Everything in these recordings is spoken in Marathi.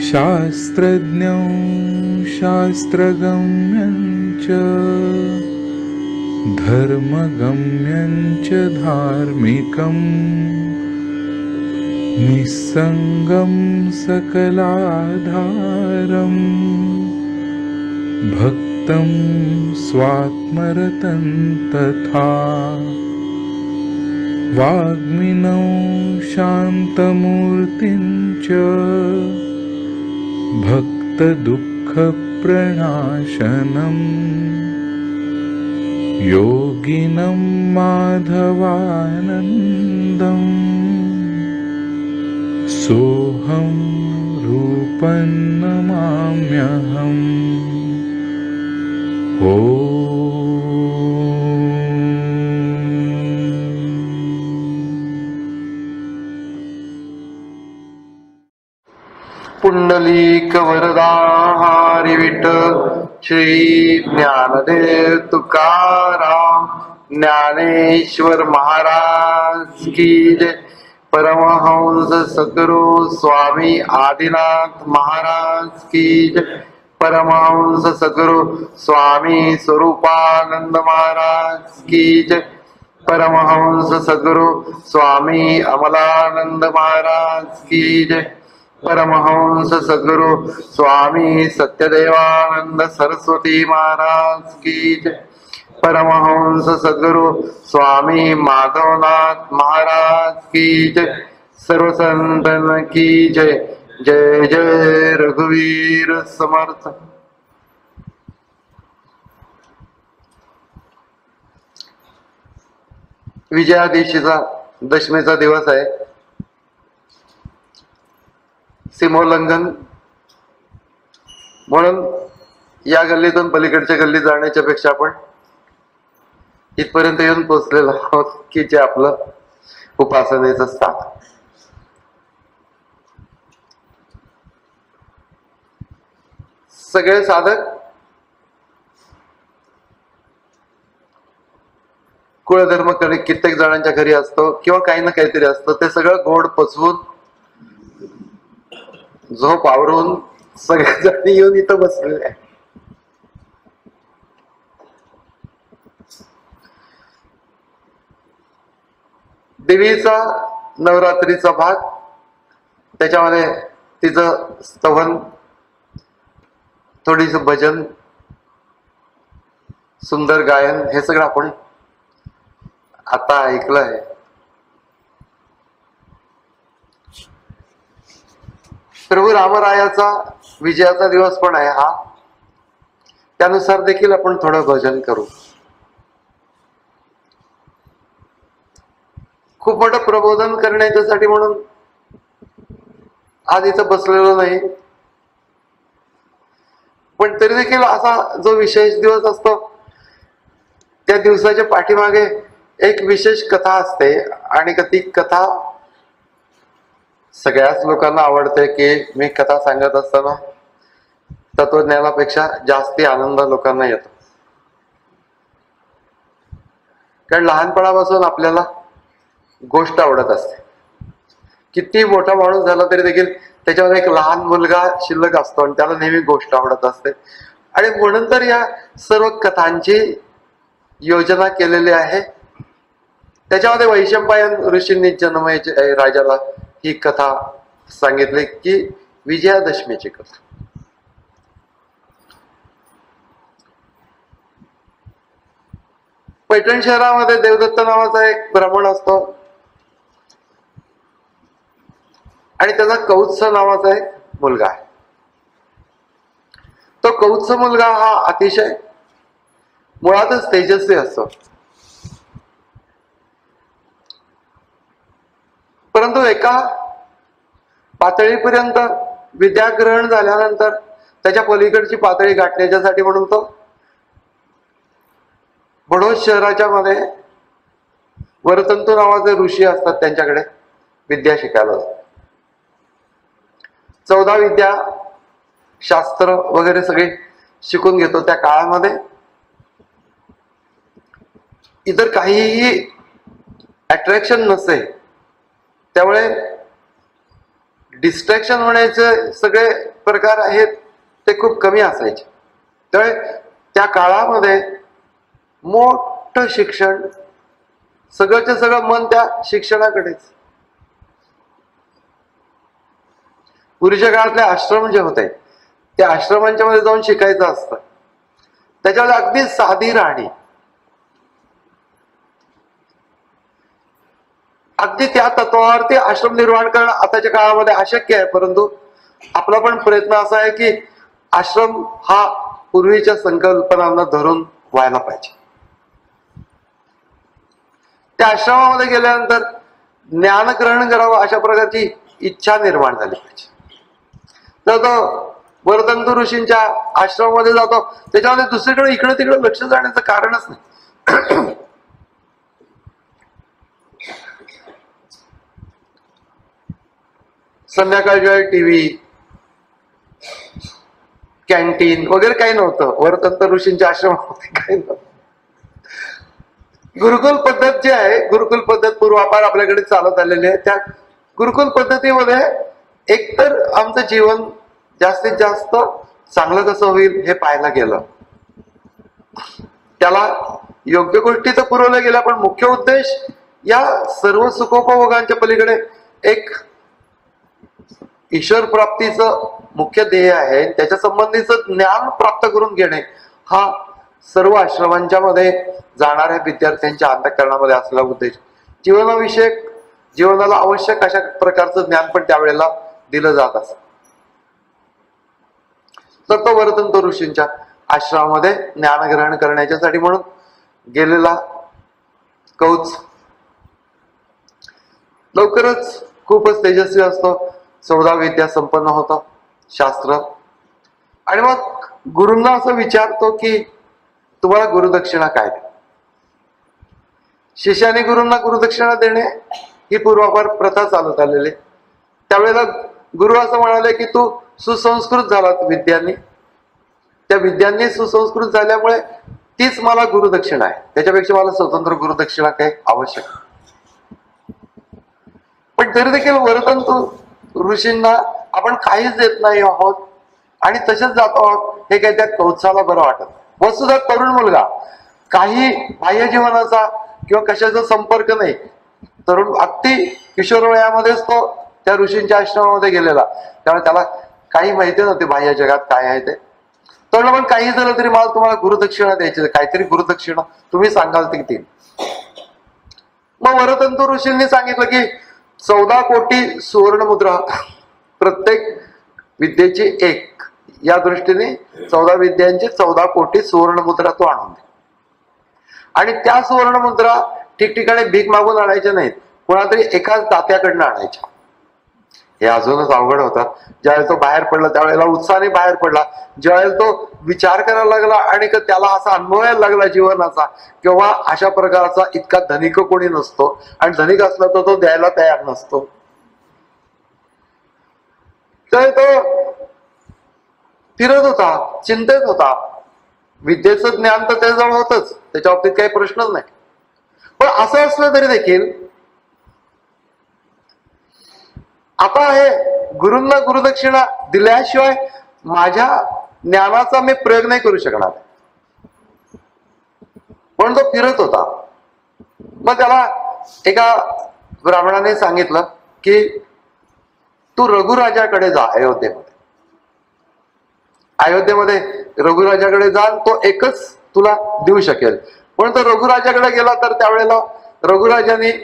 शास्त्रज्ञं शास्त्रगम्यं च धर्मगम्यं च धार्मिकं निस्संगं सकलाधारं भक्तं स्वात्मरतं तथा वाग्मिनौ शान्तमूर्तिं च भक्तदुःखप्रणाशनं योगिनं माधवानन्दं सोऽहं रूपं नमाम्यहम्। पुंडलीक वरदा हरी विठ्ठल श्री ज्ञानदेव तुकाराम ज्ञानेश्वर महाराज की जय। परमहंस सद्गुरु स्वामी आदिनाथ महाराज की जय। परमहंस सद्गुरु स्वामी स्वरूपानंद महाराज की जय। परमहंस सद्गुरु स्वामी अमलानंद महाराज की जय। परमहंस सद्गुरु स्वामी सत्यदेवानंद सरस्वती महाराज की जय। परमहंस सद्गुरु स्वामी माधवनाथ महाराज की जय। सर्व संतन की जय। जय जय रघुवीर समर्थ। विजयादशमीचा दशमीचा दिवस आहे। सीमोल्लंघन म्हणून या गल्लीतून पलीकडच्या गल्लीत जाण्याच्या पेक्षा आपण इथपर्यंत येऊन पोहोचलेलो आहोत की जे आपलं उपासनेचं स्थान। सगळे साधक कुळधर्म कित्येक जणांच्या घरी असतो किंवा काही ना काहीतरी असतं, ते सगळं गोड पचवून झोप आवरून सगळेजण येऊन इथं बसलेले आहे। देवीचा नवरात्रीचा भाग, त्याच्यामध्ये तिचं स्तवन, थोडीस भजन, सुंदर गायन, हे सगळं आपण आता ऐकलं आहे। प्रभू रामरायाचा विजयाचा दिवस पण आहे हा, त्यानुसार देखील आपण थोडं भजन करू। खूप मोठं प्रबोधन करण्याच्यासाठी म्हणून आज इथं बसलेलो नाही, पण तरी देखील असा जो विशेष दिवस असतो त्या दिवसाच्या पाठीमागे एक विशेष कथा असते, आणि ती कथा सगळ्याच लोकांना आवडते। की मी कथा सांगत असताना तत्वज्ञानापेक्षा जास्ती आनंद लोकांना येतो, कारण लहानपणापासून आपल्याला गोष्ट आवडत असते। किती मोठा माणूस झाला तरी देखील त्याच्यामध्ये एक लहान मुलगा शिल्लक असतो आणि त्याला नेहमी गोष्ट आवडत असते। आणि म्हणून तर या सर्व कथांची योजना केलेली आहे। त्याच्यामध्ये वैशंपायन ऋषींनी जनमेजय राजाला ही कथा सांगितली, की विजयादशमीची कथा। पैठण शहरामध्ये देवदत्त नावाचा एक ब्राह्मण असतो, आणि त्याचा कौत्स नावाचा एक मुलगा आहे। तो कौत्स मुलगा हा अतिशय मुळातच तेजस्वी असतो, परंतु एका पातळीपर्यंत विद्याग्रहण झाल्यानंतर त्याच्या पलीकडची पातळी गाठण्याच्यासाठी म्हणून तो बडोद शहराच्या मध्ये वरतंतू नावाचे ऋषी असतात, त्यांच्याकडे विद्या शिकायला जातो। 14 विद्या शास्त्र वगैरे सगळे शिकून घेतो। त्या काळामध्ये इतर काहीही अट्रॅक्शन नसे, त्यामुळे डिस्ट्रॅक्शन होण्याचे सगळे प्रकार आहेत ते खूप कमी असायचे. त्यामुळे त्या काळामध्ये मोठं शिक्षण, सगळंच्या सगळं मन त्या शिक्षणाकडेच. पूर्वीच्या काळातले आश्रम जे होते त्या आश्रमांच्या मध्ये जाऊन शिकायचं असतं. त्याच्यामध्ये अगदी साधी राहणी, अगदी त्या तत्वावरती आश्रम निर्माण करणं आताच्या काळामध्ये अशक्य आहे. परंतु आपला पण प्रयत्न असा आहे की आश्रम हा पूर्वीच्या संकल्पनांना धरून व्हायला पाहिजे. त्या आश्रमामध्ये गेल्यानंतर ज्ञान ग्रहण करावं अशा प्रकारची इच्छा निर्माण झाली पाहिजे. तर तो वरतंतू ऋषींच्या आश्रमामध्ये जातो, त्याच्यामध्ये दुसरीकडे इकडे तिकडे लक्ष जाण्याचं कारणच नाही. संध्याकाळच्या वेळी टीव्ही, कॅन्टीन वगैरे काही नव्हतं. वरतंतू ऋषींच्या आश्रमामध्ये काही नव्हतं. गुरुकुल पद्धत जी आहे, गुरुकुल पद्धत पूर्वापार आपल्याकडे चालत आलेली आहे. त्या गुरुकुल पद्धतीमध्ये एकतर आमचं जीवन जास्तीत जास्त चांगलं कसं होईल हे पाहायला गेलं. त्याला योग्य गोष्टी तर पुरवल्या गेल्या, पण मुख्य उद्देश या सर्व सुखोपभोगांच्या पलीकडे एक ईश्वर प्राप्तीचं मुख्य ध्येय आहे. त्याच्या संबंधीचं ज्ञान प्राप्त करून घेणे हा सर्व आश्रमांच्या मध्ये जाणाऱ्या विद्यार्थ्यांच्या अंतःकरणामध्ये असलेला उद्देश. जीवनाविषयक, जीवनाला आवश्यक अशा प्रकारचं ज्ञान पण त्यावेळेला दिलं जात असत. तर तो वरतंतू ऋषींच्या आश्रमामध्ये ज्ञान ग्रहण करण्याच्यासाठी म्हणून गेलेला कौच लवकरच खूपच तेजस्वी असतो. 14 विद्या संपन्न होतं, शास्त्र. आणि मग गुरूंना असं विचारतो की तुम्हाला गुरुदक्षिणा काय द्या. शिष्याने गुरूंना गुरुदक्षिणा देणे ही पूर्वापार प्रथा चालत आलेली. त्यावेळेला गुरु असं म्हणाले की तू सुसंस्कृत झाला विद्यांनी, त्या विद्यांनी सुसंस्कृत झाल्यामुळे तीच मला गुरुदक्षिणा आहे, त्याच्यापेक्षा मला स्वतंत्र गुरुदक्षिणा काही आवश्यक. पण तरी देखील वरतंतू ऋषींना आपण काहीच देत नाही आहोत आणि तसेच जातो आहोत हे काही त्या कौत्साला बरं वाटत. वस्तुतः तरुण मुलगा, काही बाह्य जीवनाचा किंवा कशाचा संपर्क नाही, तरुण अगदी किशोर वयामध्येच तो त्या ऋषींच्या आश्रमामध्ये गेलेला, त्यामुळे त्याला काही माहिती नव्हते बाह्य जगात काय आहे ते. तर पण काही झालं तरी मला तुम्हाला गुरुदक्षिणा द्यायची, काहीतरी गुरुदक्षिणा तुम्ही सांगाल ते किती. मग वरतंतू ऋषींनी सांगितलं की 14 कोटी सुवर्ण मुद्रा, प्रत्येक विद्येची एक, या दृष्टीने 14 विद्यांची 14 कोटी सुवर्ण मुद्रा तो आणून दे. आणि त्या सुवर्ण मुद्रा ठिकठिकाणी भीक मागून आणायच्या नाहीत, कोणातरी एकाच दात्याकडनं आणायच्या. हे अजूनच अवघड होतं. ज्यावेळेला तो बाहेर पडला त्यावेळेला उत्साहाने बाहेर पडला. ज्यावेळेला तो विचार करायला लागला आणि त्याला असा अनुभव यायला लागला जीवनाचा, किंवा अशा प्रकारचा इतका धनिक कोणी नसतो, आणि धनिक असला तर तो द्यायला तयार नसतो. तर तो फिरत होता, चिंतेत होता. विद्येचं ज्ञान तर त्याजवळ होतच, त्याच्या बाबतीत काही प्रश्नच नाही. पण असं असलं तरी देखील आता हे गुरूंना गुरुदक्षिणा दिल्याशिवाय माझ्या ज्ञानाचा मी प्रयोग नाही करू शकणार. पण तो फिरत होता. मग त्याला एका ब्राह्मणाने सांगितलं की तू रघुराजाकडे जा अयोध्येमध्ये. अयोध्येमध्ये रघुराजाकडे जा, तो एकच तुला देऊ शकेल. पण तो रघुराजाकडे गेला तर त्यावेळेला रघुराजाने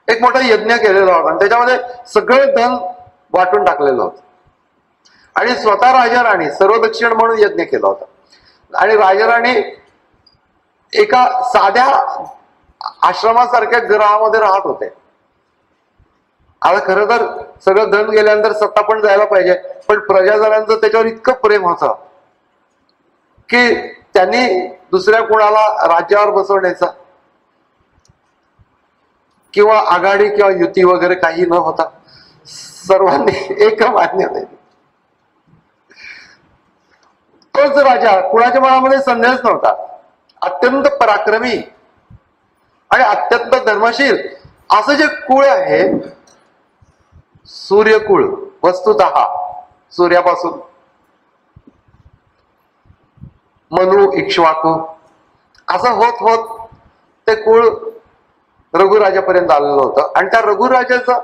एक मोठा यज्ञ केलेला होता आणि त्याच्यामध्ये सगळे धन वाटून टाकलेलं होतं. आणि स्वतः राजा राणी सर्व दक्षिण म्हणून यज्ञ केला होता. आणि राजा राणी एका साध्या आश्रमासारख्या ग्रहामध्ये राहत होते. आता खरं तर सगळं धन गेल्यानंतर सत्ता पण जायला पाहिजे, पण प्रजाजनांचं त्याच्यावर इतकं प्रेम होतं की त्यांनी दुसऱ्या कुणाला राज्यावर बसवण्याचा किंवा आघाडी किंवा युती वगैरे काही न होता सर्वांनी एक मान्यता. तोच राजा, कुणाच्या मनामध्ये संदेहच नव्हता. अत्यंत पराक्रमी आणि अत्यंत धर्मशील असं जे कुळ आहे, सूर्यकुळ, वस्तुतः सूर्यापासून मनु, इक्ष्वाकू असं होत होत ते कुळ रघुराजापर्यंत आलेलं होतं. आणि त्या रघुराजाचं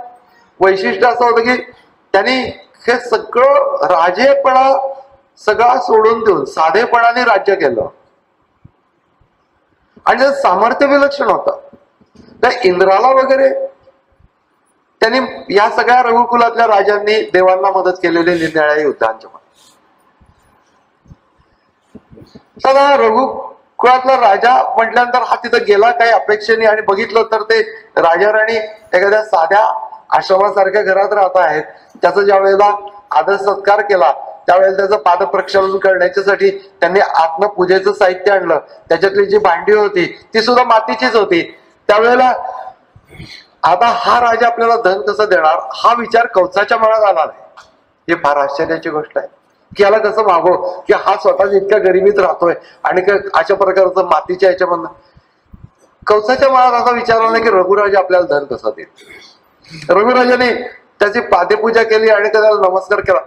वैशिष्ट्य असं होतं की त्यांनी हे सगळं राजेपणा सगळा सोडून देऊन साधेपणाने राज्य केलं आणि त्याचं सामर्थ्य विलक्षण होतं. त्या इंद्राला वगैरे त्यांनी या सगळ्या रघुकुलातल्या राजांनी देवांना मदत केलेली निरनिराळ्या युद्धांच्या. तर रघुकुळातला राजा म्हटल्यानंतर हा तिथं गेला काही अपेक्षेने आणि बघितलं तर ते राजा राणी एखाद्या साध्या आश्रमासारख्या घरात राहत आहेत. त्याचा ज्या वेळेला आदर सत्कार केला त्यावेळेला त्याचं पादप्रक्षालन करण्याच्यासाठी त्यांनी आत्म पूजेचं साहित्य आणलं. त्याच्यातली जी भांडी होती ती सुद्धा मातीचीच होती. त्यावेळेला आता हा राजा आपल्याला धन कसं देणार हा विचार कवचाच्या मनात आला नाही. ही फार आश्चर्याची गोष्ट आहे की याला कसं मागो, की हा स्वतः इतक्या गरिबीत राहतोय आणि अशा प्रकारचं मातीच्या ह्याच्यामधनं. कवचाच्या मनात असा विचार आला की रघुराजा आपल्याला धन कसं देईल. रघुराजाने त्याची पादपूजा केली आणि त्याला नमस्कार केला.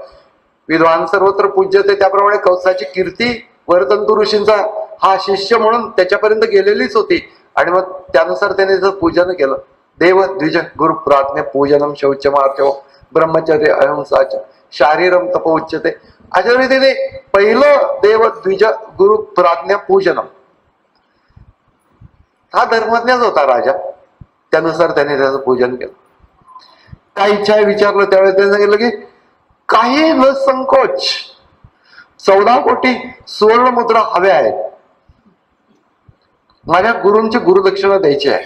विद्वान सर्वत्र पूज्यते त्याप्रमाणे कवचाची कीर्ती वरतंतु ऋषींचा हा शिष्य म्हणून त्याच्यापर्यंत गेलेलीच होती. आणि मग त्यानुसार त्याने त्याचं पूजन केलं. देव द्विज गुरु प्राज्ञ पूजनम शौचमार्चव ब्रह्मचर्य अहिंसाच शारीरम तप उच्यते. अशा रीतीने पहिलं देव द्विज गुरु प्राज्ञ पूजनम हा धर्मज्ञच होता राजा. त्यानुसार त्याने त्याचं पूजन केलं. काय इच्छा आहे विचारलं त्यावेळेस त्याने सांगितलं की काही न संकोच 14 कोटी सुवर्ण मुद्रा हव्या आहेत. माझ्या गुरूंची गुरुदक्षिणा द्यायची आहे.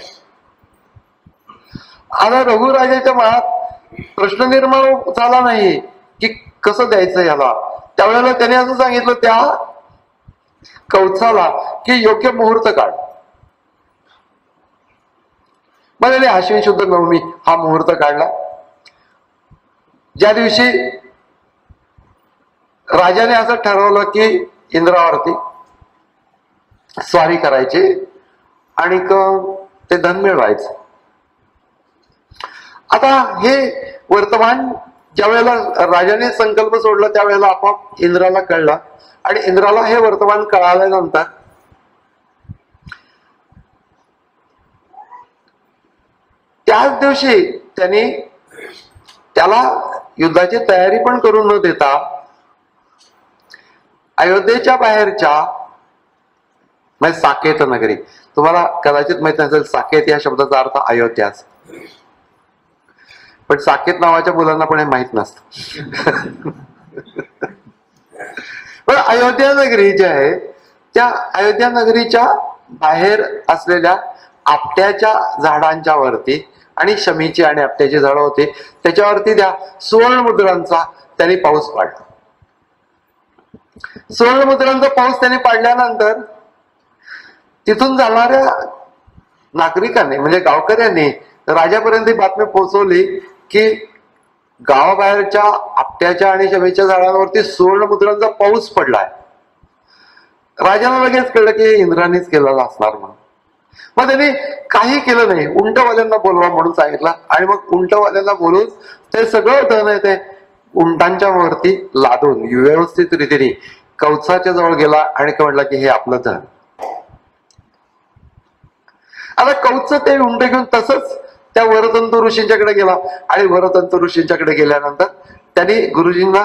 आता रघुराजाच्या मनात प्रश्न निर्माण झाला नाही की कसं द्यायचं याला. त्यावेळेला त्याने असं सांगितलं त्या कवचाला की योग्य मुहूर्त काढ. मग त्याने अश्विन शुद्ध नवमी हा मुहूर्त काढला. ज्या दिवशी राजाने असं ठरवलं की इंद्रावरती स्वारी करायची आणि ते धन मिळवायचं. आता हे वर्तमान ज्या वेळेला राजाने संकल्प सोडला त्यावेळेला आपोआप इंद्राला कळला आणि इंद्राला हे वर्तमान कळाल्यानंतर त्याच दिवशी त्यांनी त्याला युद्धाची तयारी पण करून न देता अयोध्येच्या बाहेरच्या म्हणजे साकेत नगरी, तुम्हाला कदाचित माहित नसेल साकेत या शब्दाचा अर्थ अयोध्याच, पण साकेत नावाच्या मुलांना पण हे माहित नसतं. पण अयोध्या नगरी जी आहे त्या अयोध्या नगरीच्या बाहेर असलेल्या आपट्याच्या झाडांच्या वरती आणि शमीची आणि आपट्याची झाडं होती त्याच्यावरती त्या सुवर्णमुद्रांचा त्यांनी पाऊस पाडला. सुवर्णमुद्रांचा पाऊस त्यांनी पाडल्यानंतर तिथून जाणाऱ्या नागरिकांनी म्हणजे गावकऱ्यांनी राजापर्यंत ही बातमी पोहोचवली की गावाबाहेरच्या आपट्याच्या आणि शमीच्या झाडांवरती सुवर्णमुद्रांचा पाऊस पडलाय. राजाला लगेच कळलं की इंद्रानेच केलेला असणार म्हणून. मग त्यांनी काही केलं नाही, उंटवाल्यांना बोलवा म्हणून सांगितलं आणि मग उंटवाल्यांना बोलून ते सगळं धन आहे ते उंटांच्या वरती लादून व्यवस्थित रीतीने कवचाच्या जवळ गेला आणि म्हटलं की हे आपलं धन. आता कवच ते उंट घेऊन तसंच त्या वरतंतु ऋषींच्याकडे गेला आणि वरतंतु ऋषींच्याकडे गेल्यानंतर त्यांनी गुरुजींना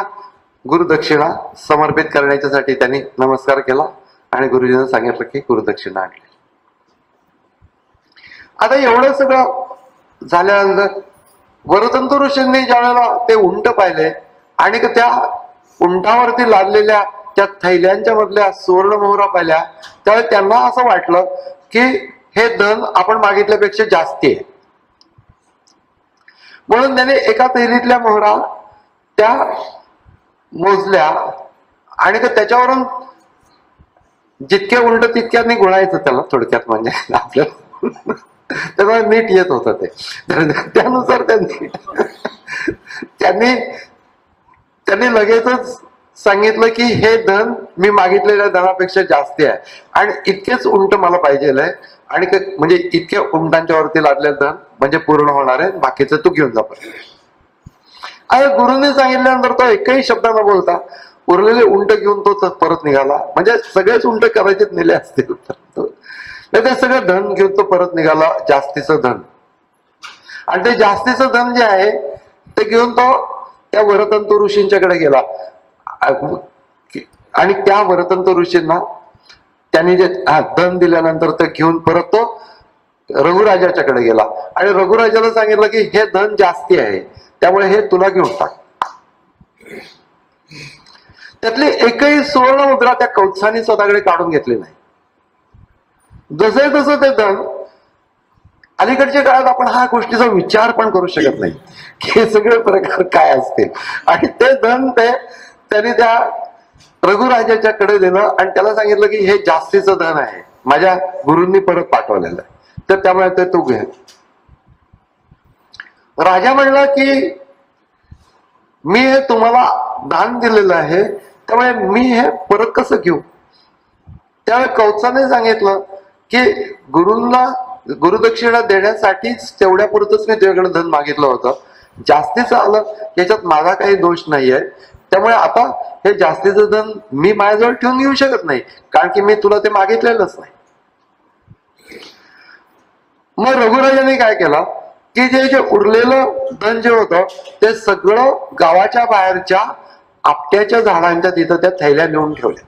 गुरुदक्षिणा समर्पित करण्याच्यासाठी त्यांनी नमस्कार केला आणि गुरुजींना सांगितलं की गुरुदक्षिणा आणली. आता एवढं सगळं झाल्यानंतर वरतंतु ऋषींनी ज्या वेळेला ते उंट पाहिले आणि त्या उंटावरती लादलेल्या त्या थैल्यांच्या मधल्या सुवर्ण मोहरा पाहिल्या त्यावेळेस त्यांना असं वाटलं की हे धन आपण मागितल्यापेक्षा जास्ती आहे. म्हणून त्याने एका थैलीतल्या मोहरा त्या मोजल्या आणि त्याच्यावरून जितके उंट तितक्याने गुणायचं त्याला थोडक्यात म्हणजे आपल्याला त्याला नीट येत होतं ते. त्यानुसार त्यांनी लगेचच सांगितलं की हे धन मी मागितलेल्या धनापेक्षा जास्ती आहे आणि इतकेच उंट मला पाहिजे आहे आणि म्हणजे इतक्या उंटांच्या वरती लादले धन म्हणजे पूर्ण होणार आहे, बाकीचं तू घेऊन जा. आणि गुरुने सांगितल्यानंतर तो एकही शब्द न बोलता उरलेले उंट घेऊन तो परत निघाला. म्हणजे सगळेच उंट कदाचित नेले असतील, ते सगळं धन घेऊन तो परत निघाला, जास्तीचं धन. आणि ते जास्तीचं धन जे आहे ते घेऊन तो त्या वरतंतु ऋषींच्याकडे गेला आणि त्या वरतंतु ऋषींना त्यांनी जे धन दिल्यानंतर ते घेऊन परत तो रघुराजाच्याकडे गेला आणि रघुराजाला सांगितलं की हे धन जास्ती आहे, त्यामुळे हे तुला घेऊन टाक. त्यातली एकही सुवर्ण मुद्रा त्या कौत्साने स्वतःकडे काढून घेतली नाही. जसे तसं ते धन, अलीकडच्या काळात आपण हा गोष्टीचा विचार पण करू शकत नाही की हे सगळे प्रकार काय असतील. आणि ते धन त्यांनी त्या रघुराजाच्याकडे दिलं आणि त्याला सांगितलं की हे जास्तीचं धन आहे, माझ्या गुरूंनी परत पाठवलेलं आहे, तर त्यामुळे ते तू घे. राजा म्हणला की मी हे तुम्हाला दान दिलेलं आहे, त्यामुळे मी हे परत कसं घेऊ. त्यामुळे कौत्साने सांगितलं की गुरूंना गुरुदक्षिणा देण्यासाठीच तेवढ्या पुरतच मी तुझ्याकडे धन मागितलं होतं, जास्तीचं आलं याच्यात माझा काही दोष नाहीये, त्यामुळे आता हे जास्तीचं धन मी माझ्याजवळ ठेवून घेऊ शकत नाही, कारण की मी तुला ते मागितलेलंच नाही. मग रघुराजाने काय केलं की जे उरलेलं धन जे होतं ते सगळं गावाच्या बाहेरच्या आपट्याच्या झाडांच्या तिथं त्या थैल्या नेऊन ठेवल्या.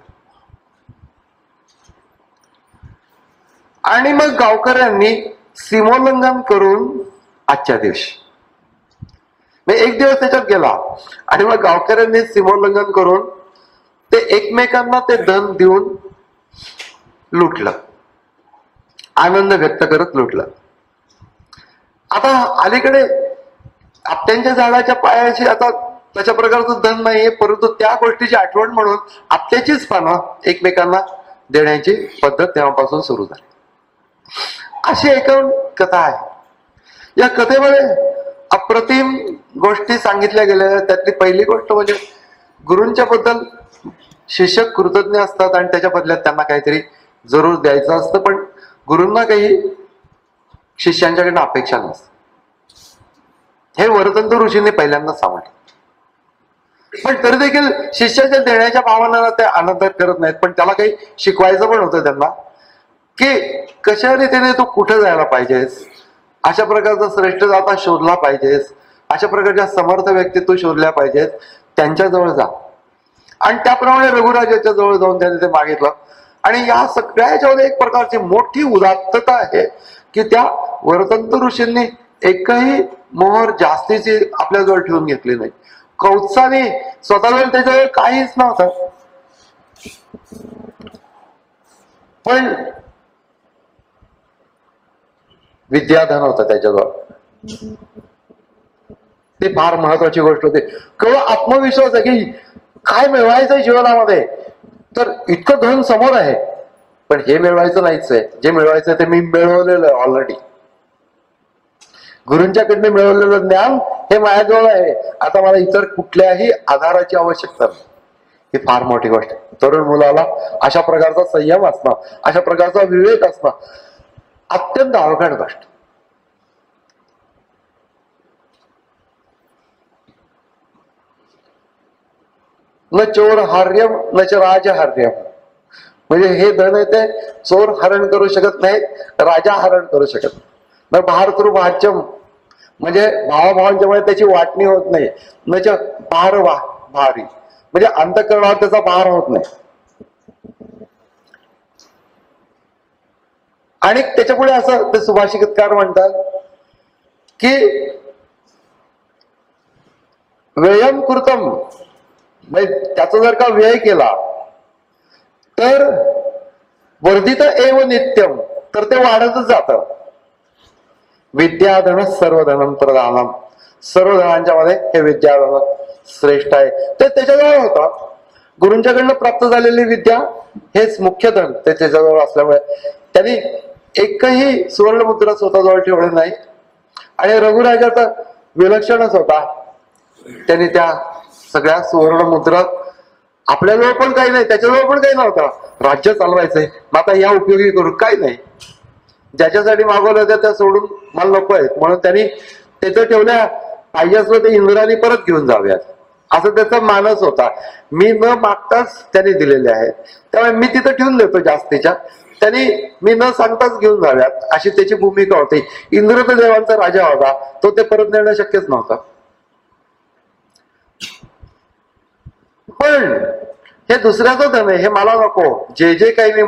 आणि मग गावकऱ्यांनी सीमोल्लंघन करून आजच्या दिवशी एक दिवस त्याच्यात गेला आणि मग गावकऱ्यांनी सीमोल्लंघन करून ते एकमेकांना ते धन देऊन लुटलं, आनंद व्यक्त करत लुटलं. आता अलीकडे आपट्यांच्या झाडाच्या पायाशी आता तशा प्रकारचं धन नाहीये, परंतु त्या गोष्टीची आठवण म्हणून आपट्याचीच पानं एकमेकांना देण्याची पद्धत तेव्हापासून सुरू झाली. अशी एकूण कथा आहे. या कथेमध्ये अप्रतिम गोष्टी सांगितल्या गेल्या. त्यातली पहिली गोष्ट म्हणजे गुरूंच्या बद्दल शिष्य कृतज्ञ असतात आणि त्याच्या बदल्यात त्यांना काहीतरी जरूर द्यायचं असतं, पण गुरूंना काही शिष्यांच्याकडनं अपेक्षा नसते. हे वरतंतु ऋषींनी पहिल्यांदा सांगितलं. पण तरी देखील शिष्याच्या देण्याच्या भावनाला ते आनंद करत नाहीत, पण त्याला काही शिकवायचं पण होतं त्यांना की कशा रीतीने तू कुठे जायला पाहिजेस, अशा प्रकारचा श्रेष्ठ जाता शोधला पाहिजेस, अशा प्रकारच्या समर्थ व्यक्ती तू शोधल्या पाहिजेत, त्यांच्या जवळ जा. आणि त्याप्रमाणे रघुराजाच्या जवळ जाऊन त्यांनी ते मागितलं. आणि या सगळ्या याच्यामध्ये एक प्रकारची मोठी उदात्तता आहे की त्या वरतंतु ऋषींनी एकही मोहर जास्तीची आपल्याजवळ ठेवून घेतली नाही. कौत्साने स्वतःजवळ त्याच्याजवळ काहीच नव्हतं, पण विद्याधन होतं त्याच्याजवळ. ती फार महत्वाची गोष्ट होती. केवळ आत्मविश्वास आहे की काय मिळवायचंय जीवनामध्ये, तर इतकं धन समोर आहे, पण हे मिळवायचं नाहीच आहे. जे मिळवायचं ते मी मिळवलेलं आहे ऑलरेडी. गुरूंच्याकडनं मिळवलेलं ज्ञान हे माझ्याजवळ आहे, आता मला इतर कुठल्याही आधाराची आवश्यकता नाही. ही फार मोठी गोष्ट आहे. तरुण मुलाला अशा प्रकारचा संयम असणं, अशा प्रकारचा विवेक असणं अत्यंत अवघड गोष्ट. न चोर हार्यम न च राजहार्यम. म्हणजे हे धन आहे ते चोर हरण करू शकत नाहीत, राजा हरण करू शकत नाही. न भारतृ भाज्यम म्हणजे भावाभावांच्यामुळे त्याची वाटणी होत नाही. न च भार भारी म्हणजे अंतःकरणावर त्याचा भार होत नाही. आणि त्याच्यापुढे असं ते सुभाषितकार म्हणतात की व्ययम कृतम, म्हणजे त्याचा जर का व्यय केला तर वर्धित एव नित्यम, तर ते वाढतच जातं. विद्याधन सर्वधनम प्रधानम, सर्व धनांच्या मध्ये हे विद्याधन श्रेष्ठ आहे. ते त्याच्याजवळ होतं. गुरूंच्याकडनं प्राप्त झालेली विद्या हेच मुख्य धन ते त्याच्याजवळ असल्यामुळे त्यांनी एकही सुवर्ण मुद्रा स्वतःजवळ ठेवली नाही. आणि रघुराजाचा विलक्षणच होता, त्यांनी त्या सगळ्या सुवर्ण मुद्रा आपल्याजवळ पण काही नाही, त्याच्याजवळ पण काही नव्हतं, राज्य चालवायचंय, मग आता या उपयोगी करू काही नाही. ज्याच्यासाठी मागवलं होतं त्या सोडून मला नको आहेत म्हणून त्यांनी त्याचं ठेवल्या, पाहिजे असलं ते इंद्राने परत घेऊन जाऊयात असं त्याचा मानस होता. मी न मागताच त्यांनी दिलेले आहेत, त्यामुळे मी तिथं ठेवून देतो जास्तीच्या, त्यांनी मी न सांगताच घेऊन जाव्यात अशी त्याची भूमिका होती. इंद्र तर देवांचा राजा होता, तो ते परत नेणं शक्यच नव्हतं. पण हे दुसऱ्याचं धन आहे, हे मला नको. जे जे काही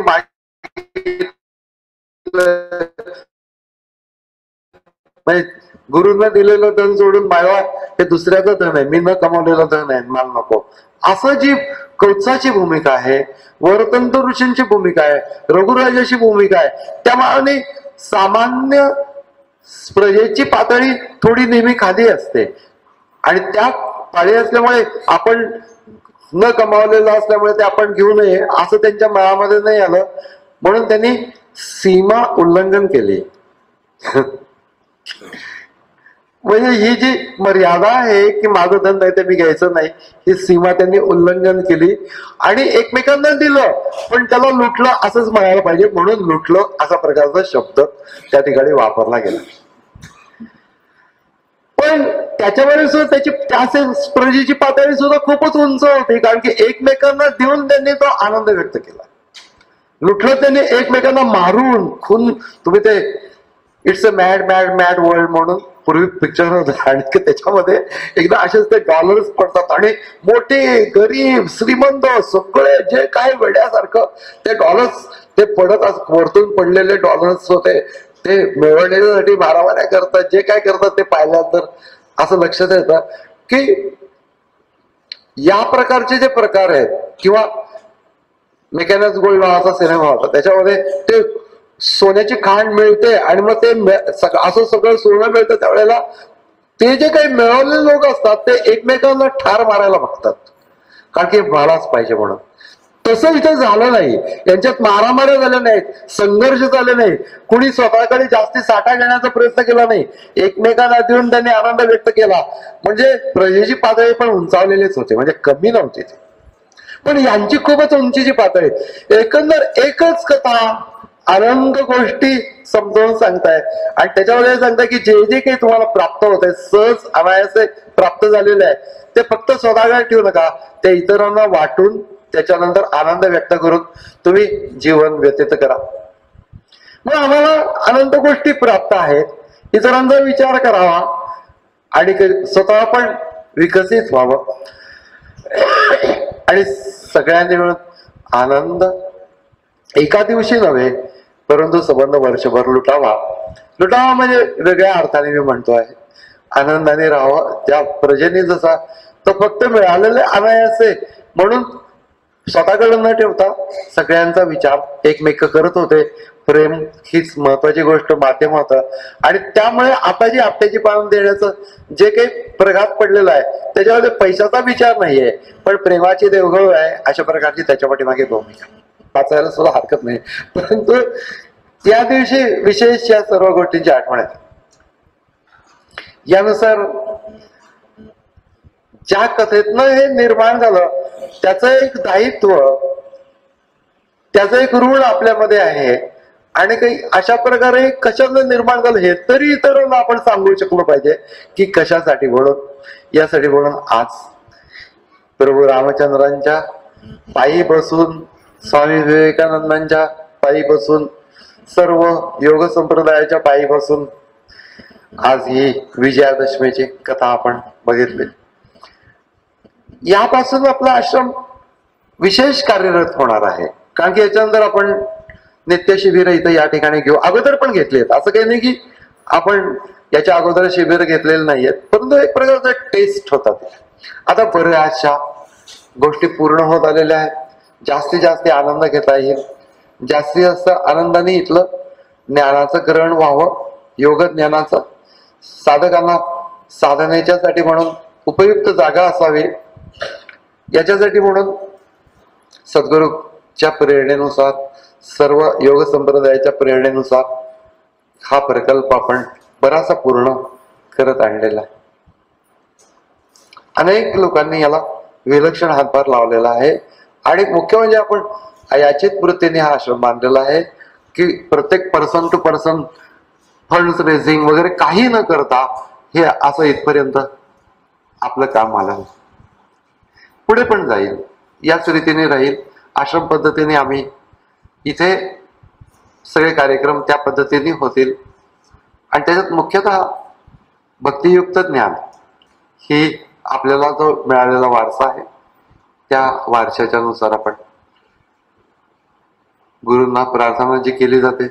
मी गुरुंना दिलेलं धन सोडून मायवा हे दुसऱ्याचं धन आहे, मी न कमावलेलं धन आहे, मला नको. असं जी कौत्साची भूमिका आहे, वरतंत्र ऋषींची भूमिका आहे, रघुराजाची भूमिका आहे, त्या मानाने सामान्य प्रजेची पातळी थोडी नेहमी खाली असते. आणि त्या पाळी असल्यामुळे आपण न कमावलेलं असल्यामुळे ते आपण घेऊ नये असं त्यांच्या मनामध्ये नाही आलं, म्हणून त्यांनी सीमा उल्लंघन केली. म्हणजे ही जी मर्यादा आहे की माझं धन नाही ते मी घ्यायचं नाही, ही सीमा त्यांनी उल्लंघन केली आणि एकमेकांना दिलं, पण त्याला लुटलं असंच म्हणायला पाहिजे, म्हणून लुटलं असा प्रकारचा शब्द त्या ठिकाणी वापरला गेला. पण त्याच्यावर सुद्धा त्याची त्या प्रजेची पातळी सुद्धा खूपच उंच होती, कारण की एकमेकांना देऊन त्यांनी तो आनंद व्यक्त केला. लुटलं त्यांनी एकमेकांना मारून खून. तुम्ही ते it's a mad mad mad world म्हणून पूर्वी पिक्चर होतं, आणि त्याच्यामध्ये एकदा असेच ते डॉलर्स पडतात आणि मोठे गरीब श्रीमंत सगळे जे काय वेड्यासारखं ते डॉलर्स ते पडत, वरतून पडलेले डॉलर्स होते, ते मिळवण्यासाठी मारामाऱ्या करतात, जे काय करतात ते पाहिल्यानंतर असं लक्षात येतं की या प्रकारचे जे प्रकार आहेत, किंवा मेकॅनस गोल्ड नावाचा सिनेमा होता, त्याच्यामध्ये ते सोन्याची खाण मिळते आणि मग ते असं सगळं सोनं मिळतं, त्यावेळेला ते जे काही मिळवलेले लोक असतात ते एकमेकांना ठार मारायला बघतात, कारण की मलाच पाहिजे म्हणून. तसं इथं झालं नाही, यांच्यात मारामाऱ्या झाल्या नाहीत, संघर्ष झाले नाही, कुणी स्वतःकडे जास्ती साठा घेण्याचा प्रयत्न केला नाही, एकमेकांना देऊन त्यांनी आनंद व्यक्त केला. म्हणजे प्रजेची पातळी पण उंचावलेलीच होते, म्हणजे कमी नव्हती. पण यांची खूपच उंचीची पातळी. एकंदर एकच कथा आनंद गोष्टी समजावून सांगताय आणि त्याच्यामध्ये सांगताय की जे जे काही तुम्हाला प्राप्त होत आहे, सहज अनायासे प्राप्त झालेले आहे, ते फक्त स्वतःकडे ठेवू नका, ते इतरांना वाटून त्याच्यानंतर आनंद व्यक्त करून तुम्ही जीवन व्यतीत करा. मग आम्हाला आनंद गोष्टी प्राप्त आहेत, इतरांचा विचार करावा आणि स्वतः पण विकसित व्हावं आणि सगळ्यांनी मिळून आनंद एका दिवशी नव्हे परंतु संबंध वर्षभर लुटावा. लुटावा म्हणजे वेगळ्या अर्थाने मी म्हणतो आहे, आनंदाने राहावं. त्या प्रजेने जसा तो फक्त मिळालेले अनायासे म्हणून स्वतःकडे न ठेवता सगळ्यांचा विचार एकमेक करत होते. प्रेम हीच महत्वाची गोष्ट माध्यम होतं आणि त्यामुळे आता जी आपट्याची पालन देण्याचं जे काही प्रघात पडलेला आहे त्याच्यामध्ये पैशाचा विचार नाहीये, पण प्रेमाची देवघळ आहे, अशा प्रकारची त्याच्या पाठीमागे भूमिका वाचायला सुद्धा हरकत नाही. परंतु या दिवशी विशेष या सर्व गोष्टींची आठवण आहे. यानुसार ज्या कथेतनं हे निर्माण झालं त्याचं एक दायित्व, त्याचं एक ऋण आपल्यामध्ये आहे आणि काही अशा प्रकारे कशानं निर्माण झालं हे तरी इतरांना आपण सांगू शकलो पाहिजे की कशासाठी. म्हणून यासाठी म्हणून आज प्रभू रामचंद्रांच्या पायी बसून, स्वामी विवेकानंदांच्या पायी बसून, सर्व योग संप्रदायाच्या पायी बसून आज ही विजयादशमीची कथा आपण बघितली. यापासून आपला आश्रम विशेष कार्यरत होणार आहे, कारण की याच्यानंतर आपण नित्य शिबिर इथं या ठिकाणी घेऊ. अगोदर पण घेतलेत, असं काही नाही की आपण याच्या अगोदर शिबिर घेतलेले नाहीयेत, परंतु एक प्रकारचा टेस्ट होतात. आता बऱ्याचशा गोष्टी पूर्ण होत आलेल्या आहेत, जास्तीत जास्त आनंद घेता येईल, जास्तीत जास्त आनंदाने इथलं ज्ञानाचं ग्रहण व्हावं, योग ज्ञानाचं. साधकांना साधनेच्यासाठी म्हणून उपयुक्त जागा असावी, याच्यासाठी म्हणून सद्गुरूच्या प्रेरणेनुसार, सर्व योग संप्रदायाच्या प्रेरणेनुसार हा प्रकल्प आपण बराचसा पूर्ण करत आणलेला आहे. अनेक लोकांनी याला विलक्षण हातभार लावलेला आहे. आणि मुख्य म्हणजे आपण याचित वृत्तीने हा आश्रम बांधलेला आहे की प्रत्येक person to person fund raising वगैरे काही न करता हे असं इथपर्यंत आपलं काम आलं, पुढे पण जाईल, याच रीतीने राहील. आश्रम पद्धतीने आम्ही इथे सगळे कार्यक्रम त्या पद्धतीने होतील. आणि त्याच्यात मुख्यतः भक्तियुक्त ज्ञान ही आपल्याला जो मिळालेला वारसा आहे त्या वारशाच्या नुसार आपण गुरूंना प्रार्थना जी केली जाते,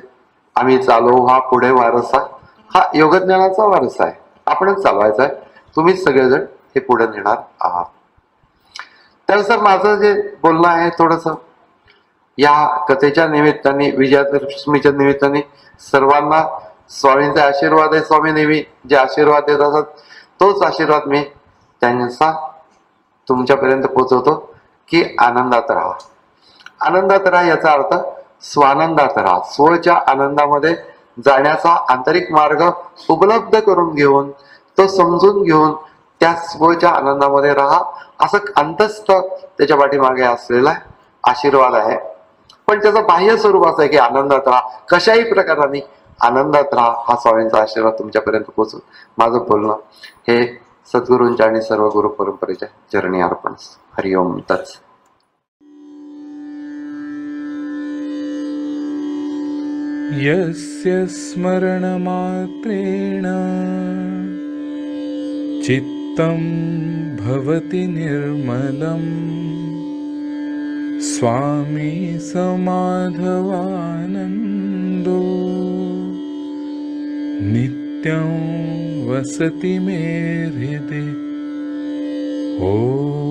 आम्ही चालवू हा पुढे वारसा, हा योगज्ञानाचा वारसा आहे, आपणच चालवायचा आहे, तुम्हीच सगळेजण हे पुढे नेणार आहात. त्यानुसार माझं जे बोलणं आहे थोडस या कथेच्या निमित्ताने, विजयादशमीच्या निमित्ताने सर्वांना स्वामींचे आशीर्वाद आहे. स्वामी नेहमी जे आशीर्वाद देत असतात तोच आशीर्वाद मी त्यांचा तुमच्यापर्यंत पोहोचवतो की आनंदात राहा. आनंदात राहा याचा अर्थ स्वानंदात राहा, स्वच्या आनंदामध्ये जाण्याचा आंतरिक मार्ग उपलब्ध करून घेऊन, तो समजून घेऊन त्या स्वच्या आनंदामध्ये राहा, असं अंतस्थ त्याच्या पाठीमागे असलेला आशीर्वाद आहे. पण त्याचं बाह्य स्वरूप असं आहे की आनंदात राहा, कशाही प्रकाराने आनंदात राहा, हा स्वामींचा आशीर्वाद तुमच्यापर्यंत पोहोचून माझं बोलणं हे सद्गुरूंच्या आणि सर्व गुरु परंपरेच्या चरणी अर्पण. हरिओम तत्स. यस्य स्मरणमात्रेण चित्तं भवति निर्मलं स्वामी समाधवानन्दो नित्यं वसति मे हृदि. ॐ